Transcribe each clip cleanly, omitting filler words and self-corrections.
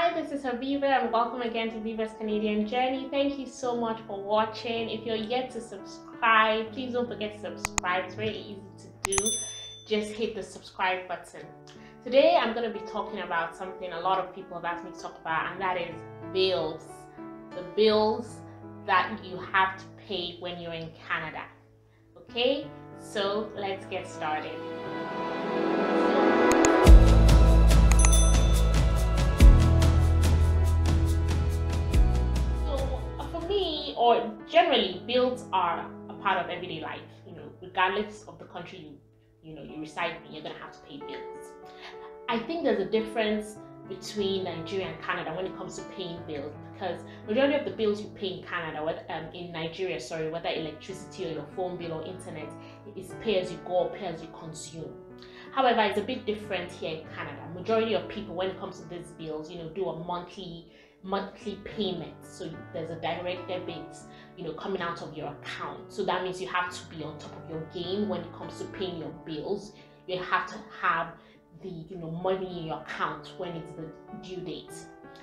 Hi, this is Habiba and welcome again to Viva's Canadian Journey. Thank you so much for watching. If you're yet to subscribe, please don't forget to subscribe. It's very easy to do. Just hit the subscribe button. Today I'm going to be talking about something a lot of people have asked me to talk about, and that is bills. The bills that you have to pay when you're in Canada. Okay, so let's get started. Or generally, bills are a part of everyday life. Regardless of the country you reside in, you're gonna have to pay bills. I think there's a difference between Nigeria and Canada when it comes to paying bills, because majority of the bills you pay in Canada, in Nigeria, whether electricity or your phone bill or internet, is pay as you go or pay as you consume. However, it's a bit different here in Canada. Majority of people, when it comes to these bills, do a monthly payment. So there's a direct debit coming out of your account. So that means you have to be on top of your game when it comes to paying your bills. You have to have the money in your account when it's the due date,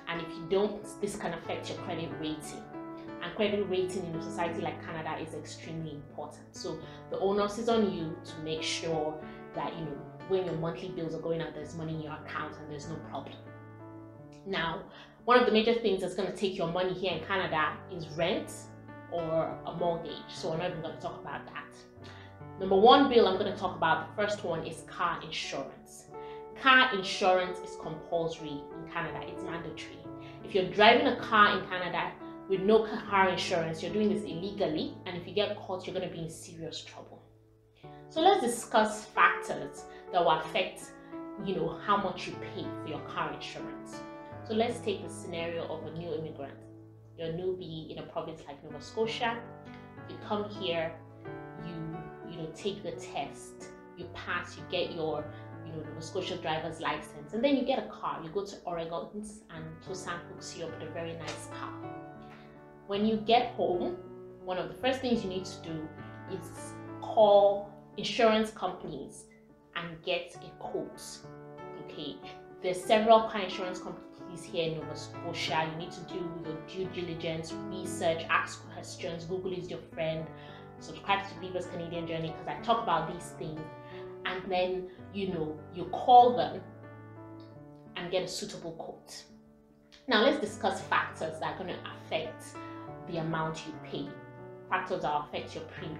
and if you don't, this can affect your credit rating. And credit rating in a society like Canada is extremely important. So the onus is on you to make sure that when your monthly bills are going out, there's money in your account and there's no problem. Now, one of the major things that's going to take your money here in Canada is rent or a mortgage. So I'm not even going to talk about that. Number one bill I'm going to talk about, the first one, is car insurance. Car insurance is compulsory in Canada. It's mandatory. If you're driving a car in Canada with no car insurance, you're doing this illegally, and if you get caught, you're going to be in serious trouble. So let's discuss factors that will affect how much you pay for your car insurance. So let's take the scenario of a new immigrant. You're a newbie in a province like Nova Scotia. You come here, you take the test, you pass, you get your Nova Scotia driver's license, and then you get a car. You go to Oregon and Tucson hooks you up with a very nice car. When you get home, one of the first things you need to do is call insurance companies and get a quote. Okay, there's several car insurance companies here in Nova Scotia. You need to do your due diligence, research, ask questions. Google is your friend. Subscribe to Viva's Canadian Journey because I talk about these things. And then you call them and get a suitable quote. Now let's discuss factors that are going to affect the amount you pay. Factors that will affect your premium.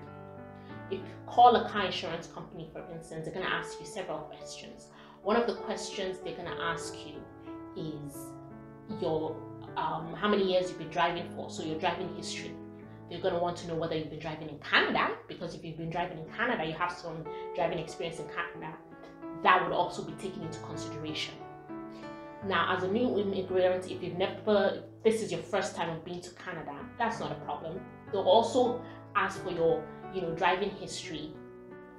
If you call a car insurance company, for instance, they're going to ask you several questions. One of the questions they're going to ask you is your how many years you've been driving for, so your driving history. They're going to want to know whether you've been driving in Canada, because if you've been driving in Canada, you have some driving experience in Canada. That would also be taken into consideration. Now, as a new immigrant, if this is your first time of being to Canada, that's not a problem. They'll also ask for your driving history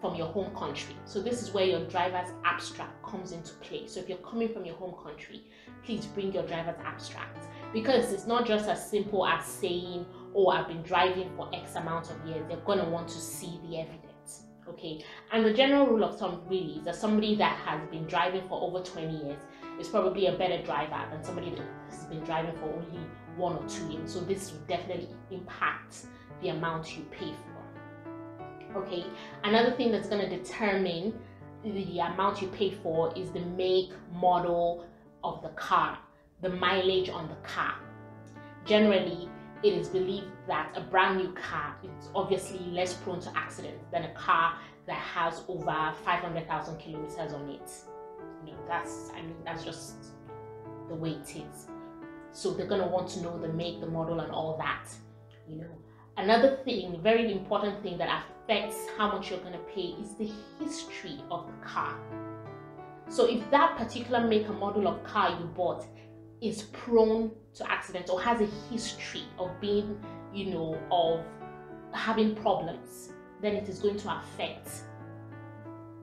from your home country. So this is where your driver's abstract comes into play. So if you're coming from your home country, please bring your driver's abstract, because it's not just as simple as saying, oh, I've been driving for X amount of years. They're going to want to see the evidence. Okay, and the general rule of thumb really is that somebody that has been driving for over 20 years is probably a better driver than somebody that has been driving for only 1 or 2 years. So this will definitely impact the amount you pay for. Okay, another thing that's going to determine the amount you pay for is the make, model of the car, the mileage on the car. Generally, it is believed that a brand new car is obviously less prone to accidents than a car that has over 500,000 kilometers on it. That's just the way it is. So they're going to want to know the make, the model, and all that. Another thing, very important thing that affects how much you're going to pay is the history of the car. So if that particular make and model of car you bought is prone to accidents or has a history of being, of having problems, then it is going to affect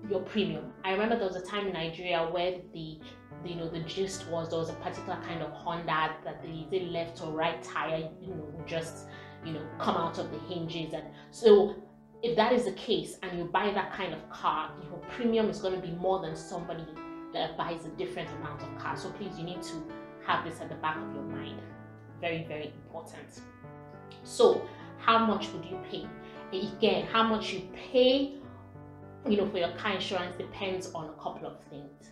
your premium. I remember there was a time in Nigeria where the gist was there was a particular kind of Honda that the left or right tire, just come out of the hinges, and so if that is the case and you buy that kind of car, your premium is going to be more than somebody that buys a different amount of car. So please, you need to have this at the back of your mind. Very, very important. So how much would you pay? Again, how much you pay, for your car insurance depends on a couple of things.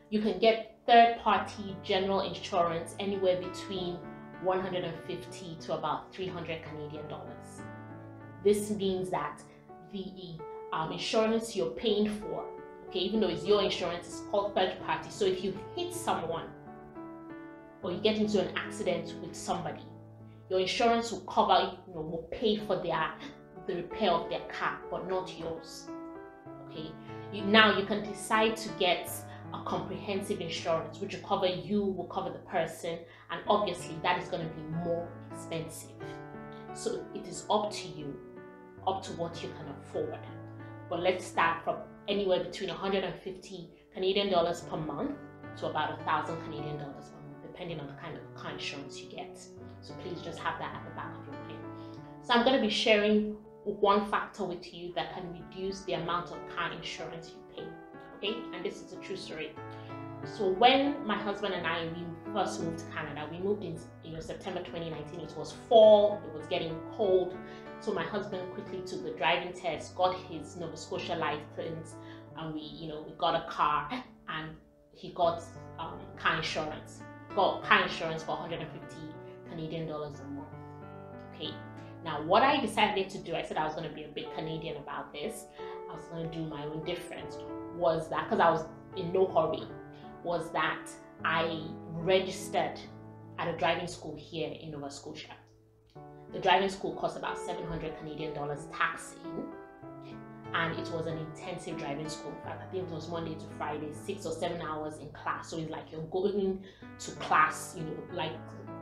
You can get third-party general insurance anywhere between 150 to about 300 Canadian dollars. This means that the insurance you're paying for, okay, even though it's your insurance, is called third party. So if you hit someone or you get into an accident with somebody, your insurance will cover, will pay for the repair of their car, but not yours. Okay, now you can decide to get a comprehensive insurance, which will cover you, will cover the person, and obviously that is going to be more expensive. So it is up to you, up to what you can afford. But let's start from anywhere between 150 Canadian dollars per month to about 1,000 Canadian dollars per month, depending on the kind of car insurance you get. So please just have that at the back of your mind. So I'm going to be sharing one factor with you that can reduce the amount of car insurance you pay. Okay, and this is a true story. So when my husband and I, we first moved to Canada, we moved in September 2019. It was fall, it was getting cold. So my husband quickly took the driving test, got his Nova Scotia license, and we got a car, and he got car insurance. Got car insurance for 150 Canadian dollars a month. Okay. Now, what I decided to do, I said I was going to be a bit Canadian about this. I was going to do my own difference. Was that, because I was in no hurry, was that I registered at a driving school here in Nova Scotia. The driving school cost about 700 Canadian dollars tax in, and it was an intensive driving school. In fact, I think it was Monday to Friday, 6 or 7 hours in class. So it's like you're going to class, like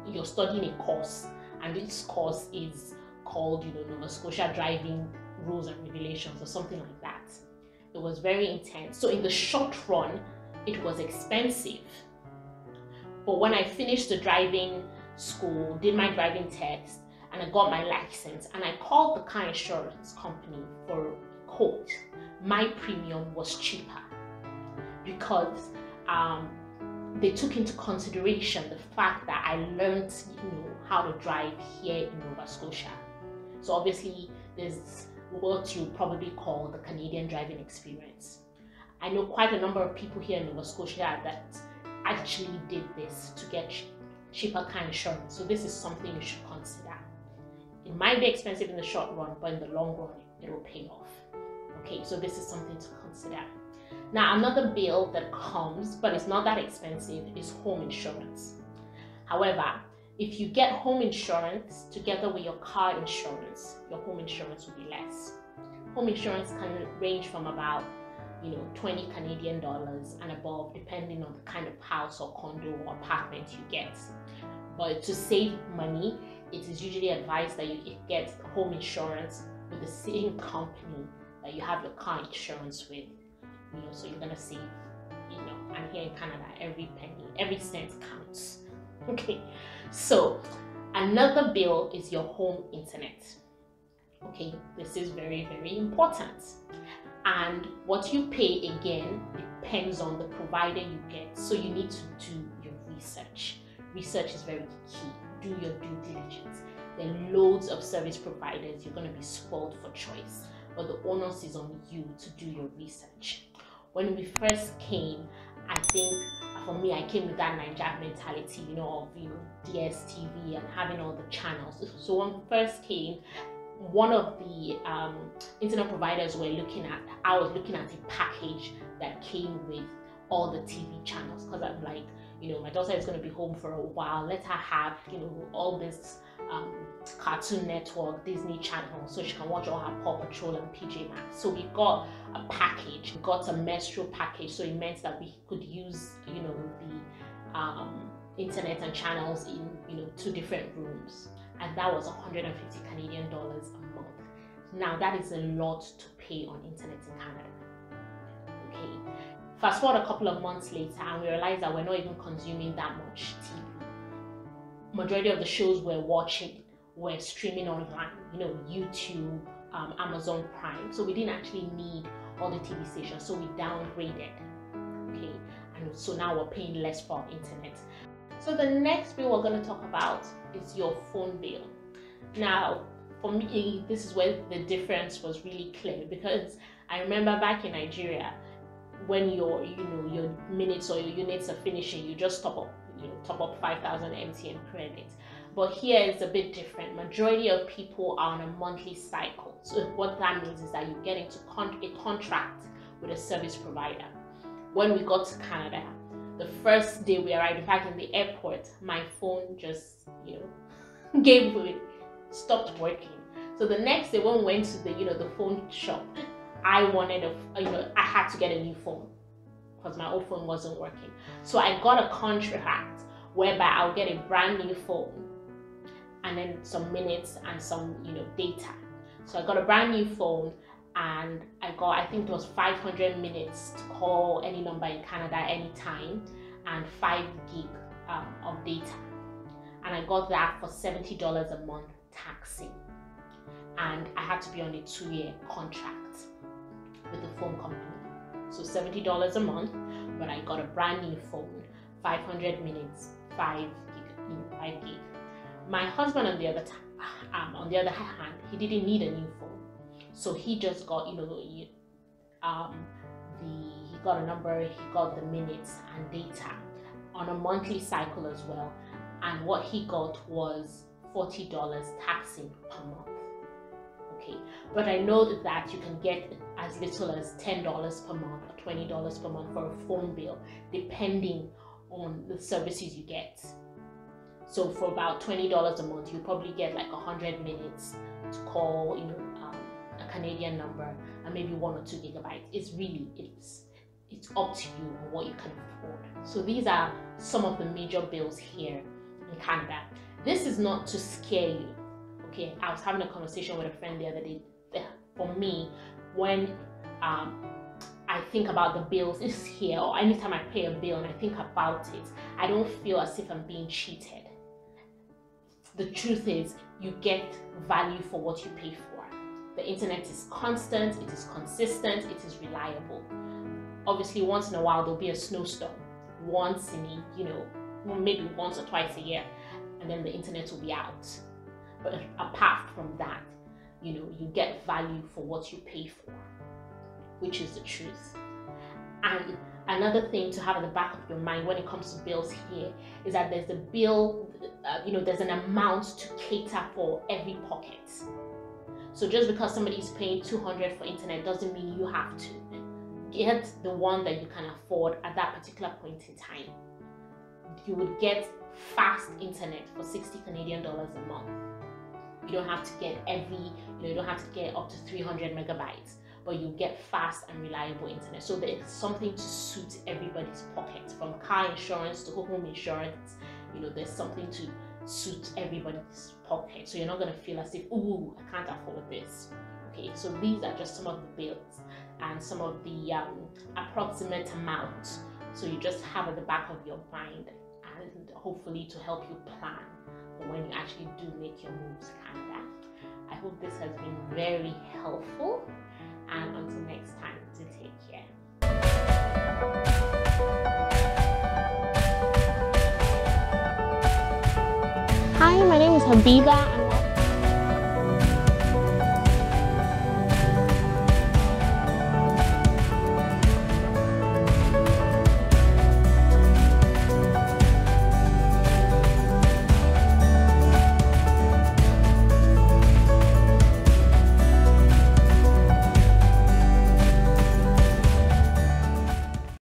you're studying a course, and this course is called, Nova Scotia Driving Rules and Regulations or something like that. It was very intense. So in the short run, it was expensive. But when I finished the driving school, did my driving test, and I got my license, and I called the car insurance company for a quote, my premium was cheaper because they took into consideration the fact that I learned, how to drive here in Nova Scotia. So obviously, there's what you probably call the Canadian driving experience. I know quite a number of people here in Nova Scotia that actually did this to get cheaper car insurance. So this is something you should consider. It might be expensive in the short run, but in the long run, it will pay off. Okay, so this is something to consider. Now, another bill that comes, but it's not that expensive, is home insurance. However, if you get home insurance together with your car insurance, your home insurance will be less. Home insurance can range from about 20 Canadian dollars and above, depending on the kind of house or condo or apartment you get. But to save money, it is usually advised that you get home insurance with the same company that you have your car insurance with. So you're gonna save, and here in Canada, every penny, every cent counts. Okay, so another bill is your home internet. Okay, this is very, very important. And what you pay, again, depends on the provider you get. So you need to do your research. Research is very key. Do your due diligence. There are loads of service providers. You're going to be spoiled for choice. But the onus is on you to do your research. When we first came, I think for me, I came with that Niger mentality, of DSTV and having all the channels. So when we first came, one of the internet providers I was looking at a package that came with all the TV channels, because I'm like, my daughter is going to be home for a while. Let her have, all this Cartoon Network, Disney Channel, so she can watch all her Paw Patrol and PJ Masks. So we got a package, we got a menstrual package, so it meant that we could use, the internet and channels in 2 different rooms, and that was 150 Canadian dollars a month. Now that is a lot to pay on internet in Canada. Okay, fast forward a couple of months later, and we realized that we're not even consuming that much TV. Majority of the shows we're watching were streaming online, YouTube, Amazon Prime. So we didn't actually need all the TV stations, so we downgraded. Okay, and so now we're paying less for our internet. So the next bill we're going to talk about is your phone bill. Now, for me, this is where the difference was really clear, because I remember back in Nigeria, when your minutes or your units are finishing, you just top up 5,000 MTN credit. But here it's a bit different. Majority of people are on a monthly cycle. So what that means is that you get into a contract with a service provider. When we got to Canada, the first day we arrived, in fact, in the airport, my phone just, gave way, stopped working. So the next day when we went to the phone shop, I wanted I had to get a new phone because my old phone wasn't working. So I got a contract whereby I'll get a brand new phone and then some minutes and some data. So I got a brand new phone, and I think it was 500 minutes to call any number in Canada anytime, and 5 gig of data. And I got that for $70 a month taxing. And I had to be on a 2-year contract with the phone company. So $70 a month, but I got a brand new phone, 500 minutes, 5 gig. My husband, on the other hand, he didn't need a new phone, so he just got he got a number, he got the minutes and data on a monthly cycle as well, and what he got was $40 taxing per month. Okay, but I know that you can get as little as $10 per month or $20 per month for a phone bill, depending on the services you get. So for about $20 a month, you probably get like 100 minutes to call, a Canadian number, and maybe 1 or 2 gigabytes. It's up to you on what you can afford. So these are some of the major bills here in Canada. This is not to scare you. Okay, I was having a conversation with a friend the other day. For me, when I think about the bills is here, or anytime I pay a bill and I think about it, I don't feel as if I'm being cheated. The truth is, you get value for what you pay for. The internet is constant, it is consistent, it is reliable. Obviously, once in a while there'll be a snowstorm, once in maybe once or twice a year, and then the internet will be out. But apart from that, you get value for what you pay for, which is the truth. And another thing to have in the back of your mind when it comes to bills here is that there's a bill, there's an amount to cater for every pocket. So just because somebody is paying $200 for internet doesn't mean you have to. Get the one that you can afford at that particular point in time. You would get fast internet for 60 Canadian dollars a month. You don't have to get you don't have to get up to 300 megabytes, but you get fast and reliable internet. So there's something to suit everybody's pocket, from car insurance to home insurance. There's something to suit everybody's pocket. So you're not going to feel as if, ooh, I can't afford this. Okay, so these are just some of the bills and some of the approximate amounts. So you just have at the back of your mind, and hopefully to help you plan for when you actually do make your moves to Canada. I hope this has been very helpful, and until next time, do take care. Hi, my name is Habiba, and